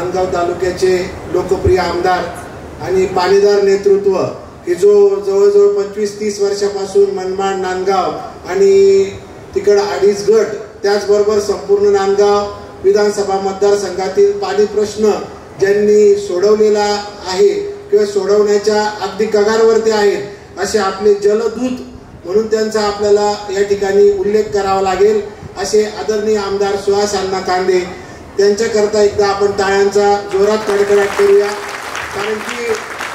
नांदगाव तालुक्याचे लोकप्रिय आमदार आणि पाणीदार नेतृत्व की जो जवळजवळ 25-30 वर्षापासून मनमाड, नांदगाव आणि तिकड अडीच गट त्याचबरोबर संपूर्ण नांदगाव विधानसभा मतदारसंघातील पाणी प्रश्न ज्यांनी सोडवलेला आहे किंवा सोडवण्याच्या अगदी कगारवरती आहेत असे आपले जलदूत म्हणून त्यांचा आपल्याला या ठिकाणी उल्लेख करावा लागेल असे आदरणीय आमदार सुहास अण्णा कांदे त्यांच्याकरता एकदा आपण टाळ्यांचा जोरात कडकडाट करूया। कारण की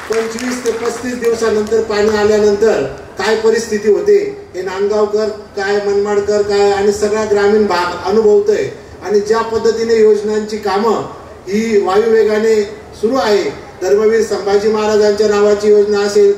25 ते 35 दिवसानंतर पाणी आल्यानंतर काय परिस्थिती होते हे नांदगावकर काय, मनमाडकर काय आणि सगळा ग्रामीण भाग अनुभवतोय। आणि ज्या पद्धतीने योजनांची कामं ही वायुवेगाने सुरू आहे, धर्मवीर संभाजी महाराजांच्या नावाची योजना असेल,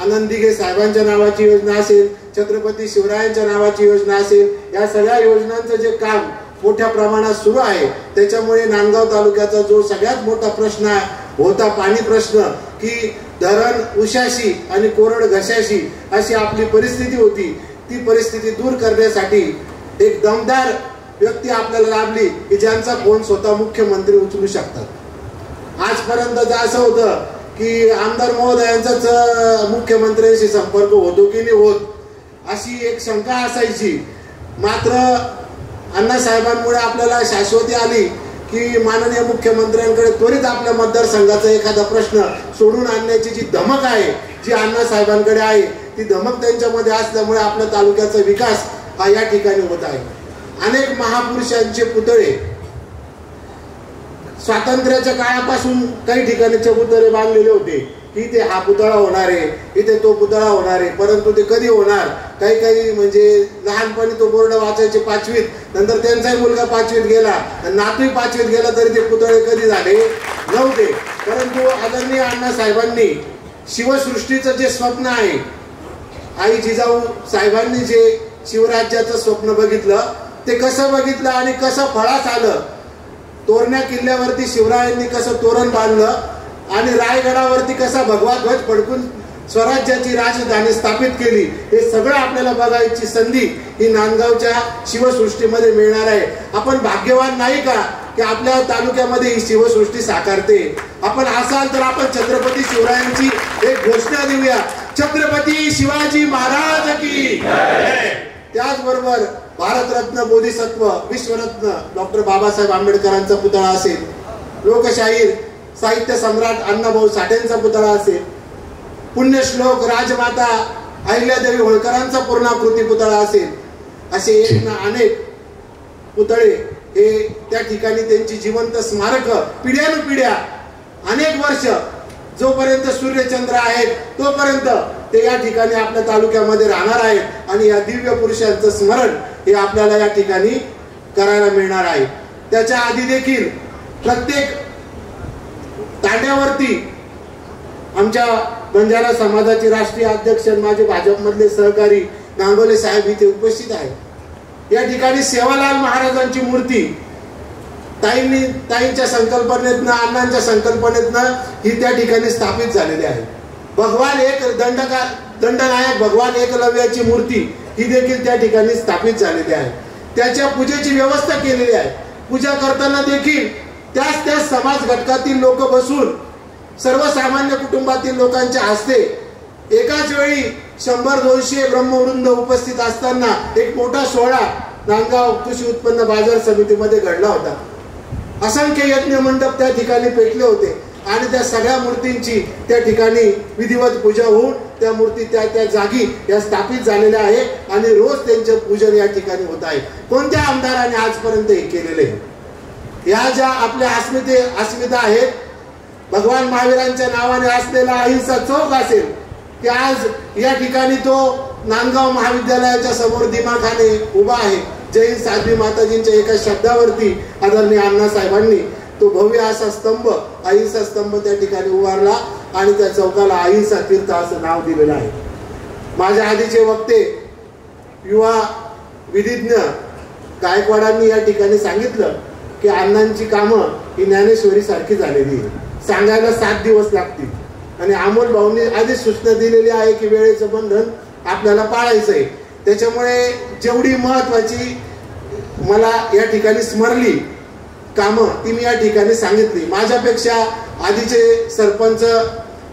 आनंद दिघे साहेबांच्या नावाची योजना असेल, छत्रपती शिवरायांच्या नावाची योजना असेल, या सगळ्या योजनांचं जे काम मोठ्या प्रमाणात सुरू आहे त्याच्यामुळे नांदगाव तालुक्याचा जो सगळ्यात मोठा प्रश्न होता पाणी प्रश्न की धरण उशाशी आणि कोरड घशाशी अशी आपली परिस्थिती होती, ती परिस्थिती दूर करण्यासाठी एक दमदार व्यक्ती आपल्याला लाभली की ज्यांचा फोन स्वतः मुख्यमंत्री उचलू शकतात। आजपर्यंत असं होतं की आमदार महोदयांचाच मुख्यमंत्र्यांशी संपर्क होतो की नाही होत अशी एक शंका असायची। मात्र अण्णासाहेबांमुळे आपल्याला शाश्वती आली की माननीय मुख्यमंत्र्यांकडे त्वरित आपल्या मतदारसंघाचा एखादा प्रश्न सोडून आणण्याची जी धमक आहे, जी अण्णासाहेबांकडे आहे, ती धमक त्यांच्यामध्ये असल्यामुळे आपल्या तालुक्याचा विकास हा या ठिकाणी होत आहे। अनेक महापुरुषांचे पुतळे स्वातंत्र्याच्या काळापासून काही ठिकाणी चबुतरे बांधलेले होते की इथे हा पुतळा होणार आहे, इथे तो पुतळा होणार आहे, परंतु ते कधी होणार? काही म्हणजे लहानपणी तो बोर्ड वाचायचे 5वीत, नंतर त्यांचाही मुलगा 5वीत गेला, नातूही 5वीत गेला, तरी ते पुतळे कधी झाले नव्हते। परंतु आदरणीय अण्णासाहेबांनी शिवसृष्टीचं जे स्वप्न आहे, आई जिजाऊ साहेबांनी जे शिवराज्याचं स्वप्न बघितलं ते कसं बघितलं आणि कसं फळास आलं, तोरणा किल्ल्यावरती शिवरायांनी कसं तोरण बांधलं आणि रायगडावरती कसा भगवा ध्वज फडकून स्वराज्याची राजधानी स्थापित केली, हे सगळं आपल्याला बघायची संधी ही नांदगावच्या शिवसृष्टीमध्ये मिळणार आहे। आपण भाग्यवान नाही का की आपल्या तालुक्यामध्ये ही शिवसृष्टी साकारते? आपण असाल तर आपण छत्रपती शिवरायांची एक घोषणा देऊया, छत्रपती शिवाजी महाराज की जय। त्याचबरोबर भारतरत्न बोधिसत्व विश्वरत्न डॉक्टर बाबासाहेब आंबेडकरांचा पुतळा असेल, लोकशाहीर साहित्य सम्राट अण्णाभाऊ साठेंचा पुतळा असेल, पुण्यश्लोक राजमाता अहिल्यादेवी होळकरांचा पूर्णाकृती पुतळा असेल, असे एक ना अनेक पुतळे हे त्या ठिकाणी त्यांची जिवंत स्मारक पिढ्यानुपिढ्या अनेक वर्ष जोपर्यंत सूर्यचंद्र आहेत तोपर्यंत ते या ठिकाणी आपल्या तालुक्यामध्ये राहणार आहेत आणि या दिव्य पुरुषांचं स्मरण हे आपल्याला या ठिकाणी करायला मिळणार आहे। त्याच्या आधी देखील प्रत्येक तांड्यावरती आमच्या बंजारा समाजाचे राष्ट्रीय अध्यक्ष माझे भाजपमधले सहकारी नांगोले साहेब इथे उपस्थित आहेत। या ठिकाणी सेवालाल महाराजांची मूर्ती ताईंच्या संकल्पनेतनं, अण्णांच्या संकल्पनेतनं ही त्या ठिकाणी स्थापित झालेली आहे। भगवान एक दंडनायक भगवान एकलव्याची मूर्ती ही देखील त्या ठिकाणी स्थापित झालेली आहे। त्याच्या पूजेची व्यवस्था केलेली आहे। पूजा करताना देखील त्याच समाज घटकातील लोक बसून सर्वसामान्य कुटुंबातील लोकांच्या हस्ते एकाच वेळी 100-200 ब्रह्मवृंद उपस्थित असताना एक मोठा सोहळा नांदगाव कृषी उत्पन्न बाजार समितीमध्ये घडला होता। असंख्य यज्ञ मंडप त्या ठिकाणी पेटले होते आणि त्या सगळ्या मूर्तींची त्या ठिकाणी विधिवत पूजा होऊन त्या मूर्ती त्या जागी या स्थापित झालेल्या आहे आणि रोज त्यांचे पूजन या ठिकाणी होत आहे। कोणत्या आमदाराने आजपर्यंत हे केलेले आहे? या ज्या आपल्या अस्मिता आहेत, भगवान महावीरांच्या नावाने असलेला अहिंसा चौक असेल की आज या ठिकाणी तो नांदगाव महाविद्यालयाच्या समोर दिमाखाने उभा आहे। जय हिंद साध्वी माताजींच्या एका शब्दावरती आदरणीय अण्णासाहेबांनी तो भव्य असा स्तंभ, अहिंसा स्तंभ त्या ठिकाणी उभारला आणि त्या चौकाला अहिंसा तीर्थ असं नाव दिलेलं आहे। माझ्या आधीचे वक्ते युवा विधिज्ञ गायकवाडांनी या ठिकाणी सांगितलं की अण्णांची कामं ही ज्ञानेश्वरी सारखी झालेली आहे, सांगायला 7 दिवस लागतील आणि अमोल भाऊंनी आधीच सूचना दिलेली आहे की वेळेचं बंधन आपल्याला पाळायचं आहे। त्याच्यामुळे जेवढी महत्वाची मला या ठिकाणी स्मरली कामं ती मी या ठिकाणी सांगितली. माझ्यापेक्षा आधीचे सरपंच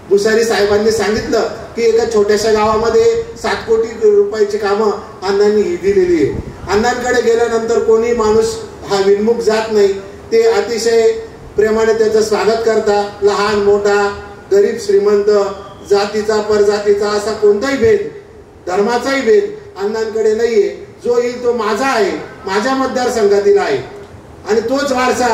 भुसारी साहेबांनी सांगितलं की एका छोट्याशा गावामध्ये 7 कोटी रुपयाची कामं अण्णांनी दिलेली आहे. अण्णांकडे गेल्यानंतर कोणी माणूस हा विनमुख जात नाही. ते अतिशय प्रेमाने त्याचं स्वागत करता. लहान मोठा, गरीब श्रीमंत, जातीचा परजातीचा असा कोणताही भेद, धर्माचाही भेद अण्णांकडे नाहीये. जो येईल तो माझा आहे, माझ्या मतदारसंघातील आहे आणि तोच वारसा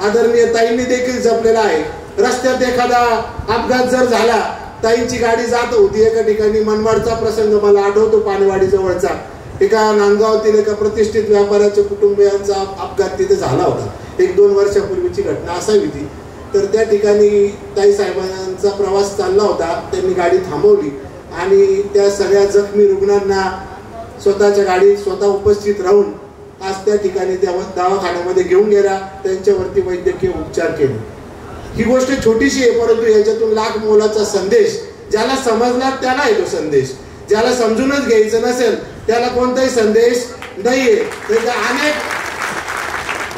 आदरणीय ताईंनी देखील जपलेला आहे. रस्त्यात एखादा अपघात जर झाला, ताईंची गाडी जात होती एका ठिकाणी, मनमाडचा प्रसंग मला आठवतो, पानवाडी जवळचा एका नांदगावातील एका प्रतिष्ठित व्यापाऱ्याच्या कुटुंबियांचा अपघात तिथे झाला होता. 1-2 वर्षापूर्वीची घटना असावी ती. तर त्या ठिकाणी ताई साहेबांचा प्रवास चालला होता, त्यांनी गाडी थांबवली आणि त्या सगळ्या जखमी रुग्णांना स्वतःच्या गाडीत स्वतः उपस्थित राहून आज त्या ठिकाणी त्या दवाखान्यामध्ये घेऊन गेला, त्यांच्यावरती वैद्यकीय उपचार केले. ही गोष्ट छोटीशी आहे, परंतु याच्यातून लाख मोलाचा संदेश. ज्याला समजला त्याला आहे तो संदेश, ज्याला समजूनच घ्यायचं नसेल त्याला कोणताही संदेश नाहीये.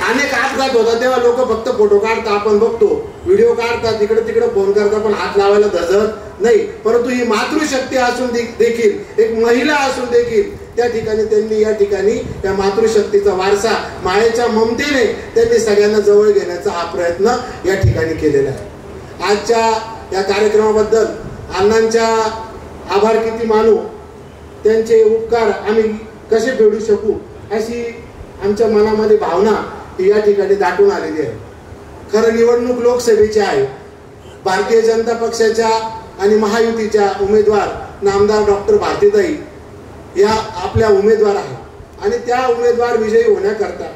अनेक अपघात होतात तेव्हा लोक फक्त फोटो काढतात, आपण बघतो, व्हिडिओ काढतात, तिकडे तिकडे फोन करतात, पण हात लावायला धजत नाही. परंतु ही मातृशक्ती असून देखील, एक महिला असून देखील त्या ठिकाणी त्यांनी या ठिकाणी त्या मातृशक्तीचा वारसा मायेच्या ममतेने त्यांनी सगळ्यांना जवळ घेण्याचा हा प्रयत्न या ठिकाणी केलेला आहे. आजच्या या कार्यक्रमाबद्दल अण्णांच्या आभार किती मानू, त्यांचे उपकार आम्ही कसे फेडू शकू अशी आमच्या मनामध्ये भावना या ठिकाणी दाटून आलेली आहे. खरं निवडणूक लोकसभेची आहे. भारतीय जनता पक्षाच्या आणि महायुतीच्या उमेदवार नामदार डॉक्टर भारतीताई या आपल्या उमेदवार आहेत आणि त्या उमेदवार विजयी होण्याकरता,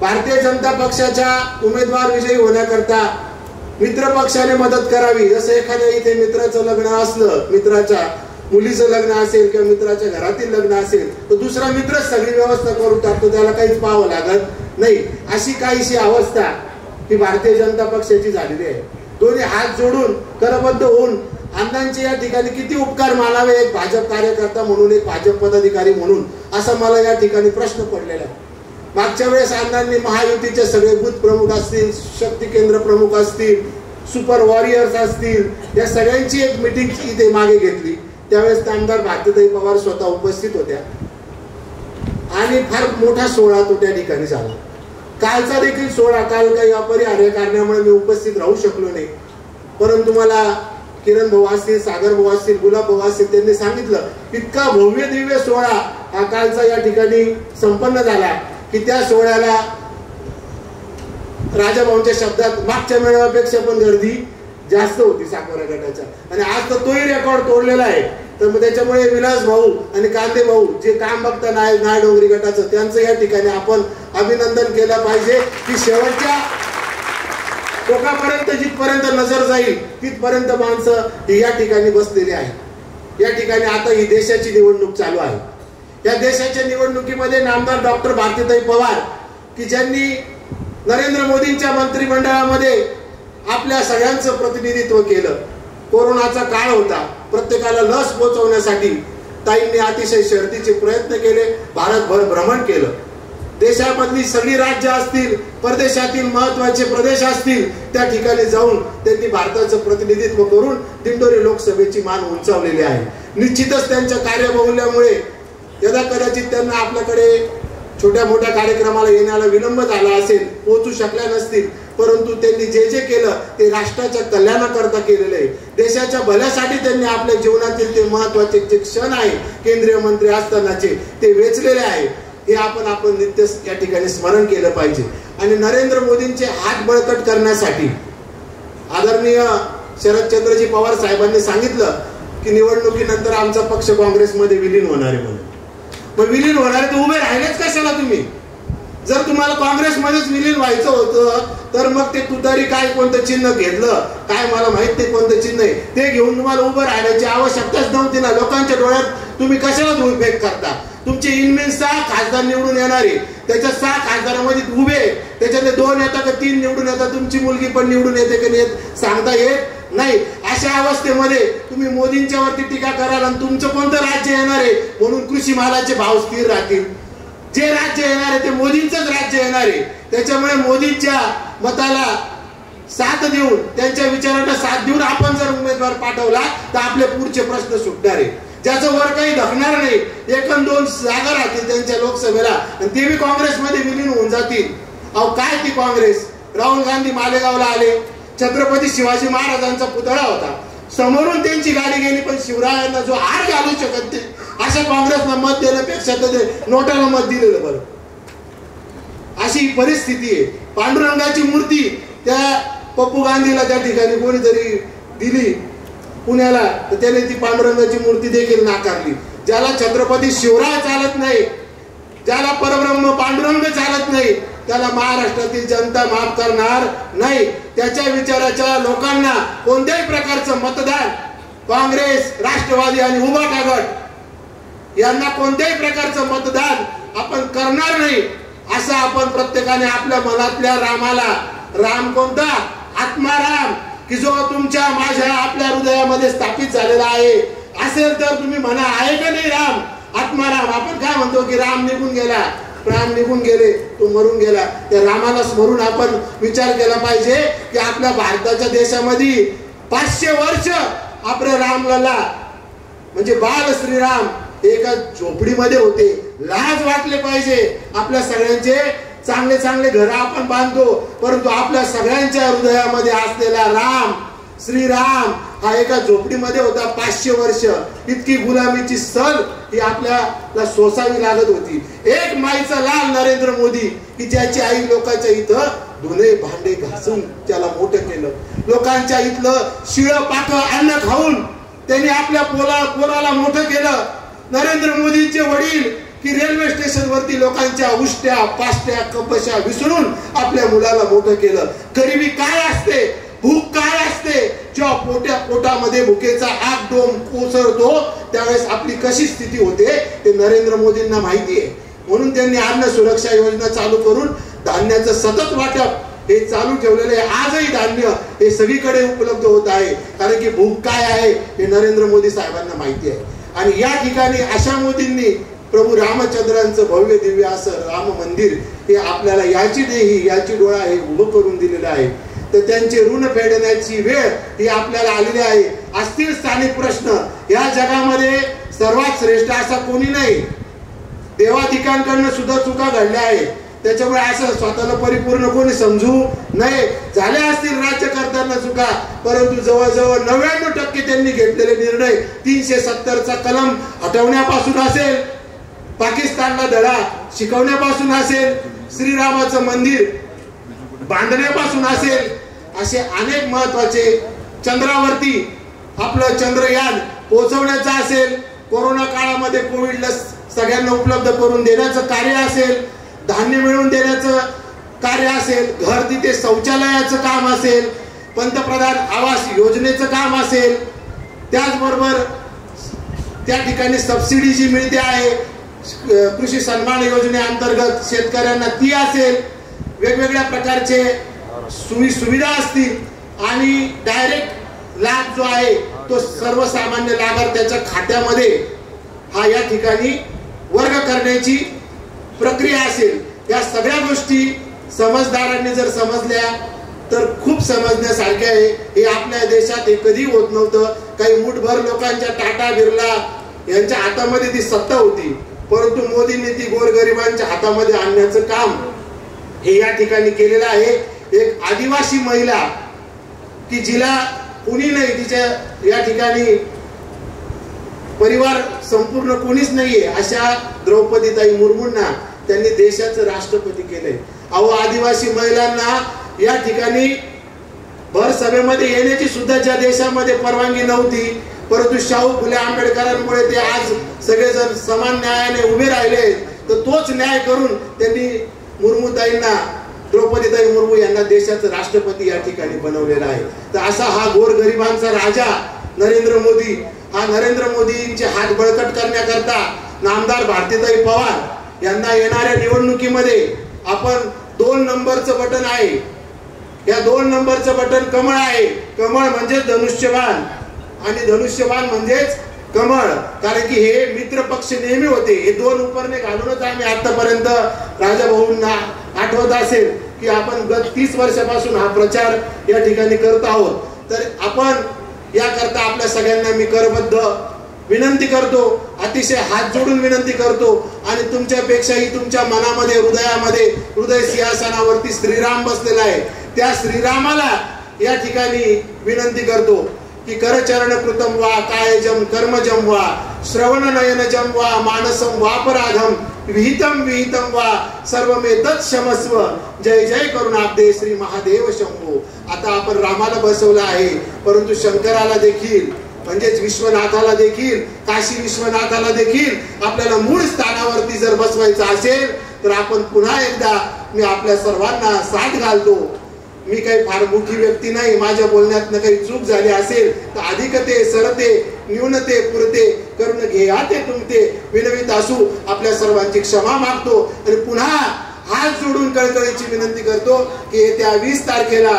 भारतीय जनता पक्षाच्या उमेदवार विजयी होण्याकरता मित्र पक्षाने मदत करावी. जसं एखाद्या इथे मित्राचं लग्न असलं, मित्राच्या मुलीचं लग्न असेल किंवा मित्राच्या घरातील लग्न असेल तर दुसरा मित्र सगळी व्यवस्था करून टाकतो, त्याला काहीच पाहावं लागत नाही. अशी काहीशी अवस्था ही भारतीय जनता पक्षाची झालेली आहे. दोन्ही हात जोडून करबद्ध होऊन अण्णांचे या ठिकाणी किती उपकार मानावे, एक भाजप कार्यकर्ता म्हणून, एक भाजप पदाधिकारी म्हणून, असा मला या ठिकाणी प्रश्न पडलेला आहे. मागच्या वेळेस अण्णांनी महायुतीचे सगळे बूथ प्रमुख असतील, शक्ती केंद्र प्रमुख असतील, सुपर वॉरियर्स असतील, या सगळ्यांची एक मीटिंग इथे मागे घेतली. त्यावेळेस आमदार भारतीताई पवार स्वतः उपस्थित होत्या आणि फार मोठा सोहळा तो त्या ठिकाणी झाला. कालचा देखील सोहळा, काल काही अपरिहार्य कारणामुळे मी उपस्थित राहू शकलो नाही, परंतु मला किरण भाऊ असतील, सागर भाऊ असतील, गुलाब भाऊ असतील, त्यांनी सांगितलं इतका भव्य दिव्य सोहळा हा कालचा या ठिकाणी संपन्न झाला की त्या सोहळ्याला राजाभाऊंच्या शब्दात मागच्या मेळाव्यापेक्षा पण गर्दी जास्त होती साकोरा गटाच्या. आणि आज तर तोही रेकॉर्ड तोडलेला आहे. तर मग त्याच्यामुळे विलास भाऊ आणि कांदे भाऊ जे काम बघता नाय डोंगरी गटाचं, त्यांचं या ठिकाणी आपण अभिनंदन केलं पाहिजे की शेवटच्या टोकापर्यंत जिथपर्यंत नजर जाईल तिथपर्यंत माणसं या ठिकाणी बसलेली आहेत. या ठिकाणी आता ही देशाची निवडणूक चालू आहे. या देशाच्या निवडणुकीमध्ये नामदार डॉक्टर भारतीताई पवार की ज्यांनी नरेंद्र मोदींच्या मंत्रिमंडळामध्ये आपल्या सगळ्यांचं प्रतिनिधित्व केलं. कोरोनाचा काळ होता, प्रत्येकाला लस पोहोचवण्यासाठी ताईंनी अतिशय शर्तीचे प्रयत्न केले, भारतभर भ्रमण केलं. देशामधली सगळी राज्य असतील, परदेशातील महत्वाचे प्रदेश असतील, त्या ठिकाणी जाऊन त्यांनी भारताचं प्रतिनिधित्व करून दिंडोरी लोकसभेची मान उंचावलेली आहे. निश्चितच त्यांच्या कार्यबाहुल्यामुळे यदा कदाचित त्यांना आपल्याकडे छोट्या मोठ्या कार्यक्रमाला येण्याला विलंब झाला असेल, पोहोचू शकल्या नसतील, परंतु त्यांनी जे जे केलं ते राष्ट्राच्या कल्याणाकरता केलेलं आहे. देशाच्या भल्यासाठी त्यांनी आपल्या जीवनातील ते महत्वाचे जे क्षण आहे केंद्रीय मंत्री असतानाचे ते वेचलेले आहे. हे आपण नित्य या ठिकाणी स्मरण केलं पाहिजे. आणि नरेंद्र मोदींचे हात बळकट करण्यासाठी आदरणीय शरदचंद्रजी पवार साहेबांनी सांगितलं की निवडणुकीनंतर आमचा पक्ष काँग्रेसमध्ये विलीन होणार आहे म्हणून. मग विलीन होणार तर उभे राहिलेच कशाला तुम्ही? जर तुम्हाला काँग्रेसमध्येच विलीन व्हायचं होतं तर मग ते तुतारी काय कोणतं चिन्ह घेतलं काय मला माहित नाही कोणतं चिन्ह आहे ते घेऊन तुम्हाला उभं राहण्याची आवश्यकताच नव्हती ना. लोकांच्या डोळ्यात तुम्ही कशाला धूळफेक करता? तुमचे इनमेन 6 खासदार निवडून येणारे, त्याच्या 6 खासदारांमध्ये उभे, त्याच्यातले 2 येतात का 3 निवडून येतात, तुमची मुलगी पण निवडून येते की नाही सांगता येत नाही. अशा अवस्थेमध्ये तुम्ही मोदींच्या वरती टीका कराल आणि तुमचं कोणतं राज्य येणार आहे म्हणून कृषी मालाचे भाव स्थिर राहतील. जे राज्य येणार आहे ते मोदींचंच राज्य येणार आहे. त्याच्यामुळे मोदींच्या मताला साथ देऊन, त्यांच्या विचारांना साथ देऊन आपण जर उमेदवार पाठवला तर आपले पुढचे प्रश्न सुटणार आहे, ज्याचं वर काही धकणार नाही. 1-2 जागा राहतील त्यांच्या लोकसभेला आणि ते बी काँग्रेसमध्ये विलीन होऊन जातील. अहो काय ती काँग्रेस? राहुल गांधी मालेगावला आले, छत्रपती शिवाजी महाराजांचा पुतळा होता, समोरून त्यांची गाडी गेली, पण शिवरायांना जो हार घालू शकत नाही अशा काँग्रेसला मत देण्यापेक्षा तर नोटाला मत दिलेलं बरं. अशी परिस्थिती आहे. पांडुरंगाची मूर्ती त्या पप्पू गांधीला त्या ठिकाणी कोणीतरी दिली पुण्याला, तर त्याने ती पांडुरंगाची मूर्ती देखील नाकारली. ज्याला छत्रपती शिवराय चालत नाही, ज्याला परब्रह्म पांडुरंग चालत नाही, त्याला महाराष्ट्रातील जनता माफ करणार नाही. त्याच्या विचाराच्या लोकांना कोणत्याही प्रकारचं मतदान काँग्रेस, राष्ट्रवादी आणि उभाटा गट यांना कोणत्याही प्रकारचं मतदान आपण करणार नाही, असं आपण प्रत्येकाने आपल्या मनातल्या रामाला, राम कोणता? आत्माराम, की जो तुमच्या माझ्या आपल्या हृदयामध्ये स्थापित झालेला आहे, असेल तर तुम्ही म्हणा आहे का नाही राम? आत्माराम. आपण काय म्हणतो की राम निघून गेला, प्राण निघून गेले, तो मरून गेला. त्या रामाला स्मरून आपण विचार केला पाहिजे की आपल्या भारताच्या देशामध्ये 500 वर्ष आपले रामलला म्हणजे बाल श्रीराम एका झोपडीमध्ये होते. लाज वाटले पाहिजे. आपल्या सगळ्यांचे चांगले चांगले घर आपण बांधतो, परंतु आपल्या सगळ्यांच्या हृदयामध्ये असलेला राम, श्रीराम हा एका झोपडीमध्ये होता 500 वर्ष. इतकी गुलामीची सल ही आपल्याला सोसावी लागत होती. एक माईचा लाल नरेंद्र मोदी, की ज्याची आई लोकांच्या इथं धुणे भांडे घासून त्याला मोठं केलं, लोकांच्या इथलं शिळं पाकं अन्न खाऊन त्यांनी आपल्या पोराला मोठं केलं. नरेंद्र मोदींचे वडील की रेल्वे स्टेशन वरती लोकांच्या उष्ट्या पाष्ट्या कपशा विसरून आपल्या मुलाला मोठं केलं. गरिबी काय असते, भूक काय असते, जेव्हा पोटामध्ये भुकेचा आग डोम कोसळतो त्यावेळेस आपली कशी स्थिती होते ते नरेंद्र मोदींना माहिती आहे. म्हणून त्यांनी अन्न सुरक्षा योजना चालू करून धान्याचं सतत वाटप हे चालू ठेवलेले आहे. आजही धान्य हे सगळीकडे उपलब्ध होत आहे, कारण की भूक काय आहे हे नरेंद्र मोदी साहेबांना माहिती आहे. आणि या ठिकाणी अशा मोदींनी प्रभू रामचंद्रांचं भव्य दिव्य असं राम मंदिर हे आपल्याला याची देही याची डोळा हे उभं करून दिलेलं आहे. तर त्यांचे ऋण फेडण्याची वेळ ही आपल्याला आलेली आहे. असतील स्थानिक प्रश्न, या जगामध्ये सर्वात श्रेष्ठ असा कोणी नाही. देवाधिकांकडनं सुद्धा चुका घडल्या आहेत, त्याच्यामुळे असं स्वतःला परिपूर्ण कोणी समजू नये. झाल्या असतील राज्यकर्त्यांना चुका, परंतु जवळजवळ 99% त्यांनी घेतलेले निर्णय 370चा कलम हटवण्यापासून असेल, पाकिस्तानला धडा शिकवण्यापासून असेल, श्रीरामाचं मंदिर बांधण्यापासून असेल, असे अनेक महत्वाचे, चंद्रावरती आपलं चंद्रयान पोहोचवण्याचं असेल, कोरोना काळामध्ये कोविड लस सगळ्यांना उपलब्ध करून देण्याचं कार्य असेल, धान्य मिळवून देण्याचं कार्य असेल, घर तिथे शौचालयाचं काम असेल, पंतप्रधान आवास योजनेचं काम असेल, त्याचबरोबर त्या ठिकाणी सबसिडी जी मिळते आहे कृषी सन्मान योजनेअंतर्गत शेतकऱ्यांना ती असेल, वेगवेगळ्या प्रकारचे सुविधा असतील आणि डायरेक्ट लाभ जो आहे तो सर्वसामान्य लाभार्थ्याच्या खात्यामध्ये हा या ठिकाणी वर्ग करण्याची प्रक्रिया असेल. या सगळ्या गोष्टी समजदारांनी जर समजल्या तर खूप समजण्यासारखे आहे. हे आपल्या देशात हे कधी होत नव्हतं. काही मुठभर लोकांच्या टाटा बिर्ला यांच्या हातामध्ये ती सत्ता होती, परंतु मोदींनी ती गोरगरिबांच्या हातामध्ये आणण्याचं काम हे या ठिकाणी केलेलं आहे. एक आदिवासी महिला की जिला कुणी नाही, तिच्या या ठिकाणी परिवार संपूर्ण कोणीच नाहीये, अशा द्रौपदीताई मुर्मूंना त्यांनी देशाचं राष्ट्रपती केलंय. अहो, आदिवासी महिलांना या ठिकाणी भर सभेमध्ये येण्याची सुद्धा ज्या देशामध्ये परवानगी नव्हती, परंतु शाहू फुले आंबेडकरांमुळे ते आज सगळेजण समान न्यायाने उभे राहिले. तर तोच न्याय करून त्यांनी मुर्मूताईंना, द्रौपदीताई मुर्मू यांना देशाचं राष्ट्रपती या ठिकाणी बनवलेला आहे. तर असा हा गोरगरिबांचा राजा नरेंद्र मोदी, हा नरेंद्र मोदींचे हात बळकट करण्याकरता नामदार भारतीताई पवार यांना येणाऱ्या निवडणुकीमध्ये आपण 2 नंबरचं बटन आहे, या 2 नंबरचं बटन कमळ आहे. कमळ म्हणजे धनुष्यबाण आणि धनुष्यबाण म्हणजेच कमळ, कारण की हे मित्र पक्ष नेहमी होते. हे 2 उपरणे घालूनच आम्ही आतापर्यंत राजाभाऊंना आठवत असेल की आपण गत 30 वर्षापासून हा प्रचार या ठिकाणी करत आहोत. तर आपण याकरता आपल्या सगळ्यांना मी करबद्ध विनंती करतो, अतिशय हात जोडून विनंती करतो आणि तुमच्यापेक्षाही तुमच्या मनामध्ये हृदयामध्ये हृदय सिंहासनावरती श्रीराम बसलेला आहे, त्या श्रीरामाला या ठिकाणी विनंती करतो की करचरण कृतम वा कायजम कर्मजम वा श्रवण नयनजम वा मानसम वापराधम विहितम विहितम वा सर्वमेतत् क्षमस्व. जय जय करुणाब्दे श्री महादेव शंभो. आता आपण रामाला बसवलं आहे, परंतु शंकराला देखील म्हणजेच विश्वनाथाला देखील, काशी विश्वनाथाला देखील आपल्याला मूळ स्थानावरती जर बसवायचं असेल तर आपण पुन्हा एकदा मी आपल्या सर्वांना साथ घालतो. मी काही फार मोठी व्यक्ती नाही, माझ्या बोलण्यातनं काही चूक झाली असेल तर अधिकते सरते न्यूनते पुरते करून घेयाते तुमते विनवित असू आपल्या सर्वांची क्षमा मागतो आणि पुन्हा हात जोडून कळकळीची विनंती करतो की येत्या 20 तारखेला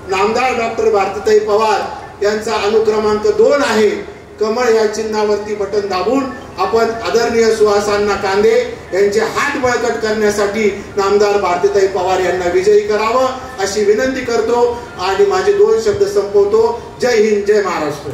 नामदार डॉक्टर भारतीताई पवार यांचा अनुक्रमांक 2 आहे. कमळ या चिन्हावरती बटन दाबून आपण आदरणीय सुहासांना कांदे यांचे हात बळकट करण्यासाठी नामदार भारतीताई पवार यांना विजयी करावं अशी विनंती करतो आणि माझे 2 शब्द संपवतो. जय हिंद, जय महाराष्ट्र.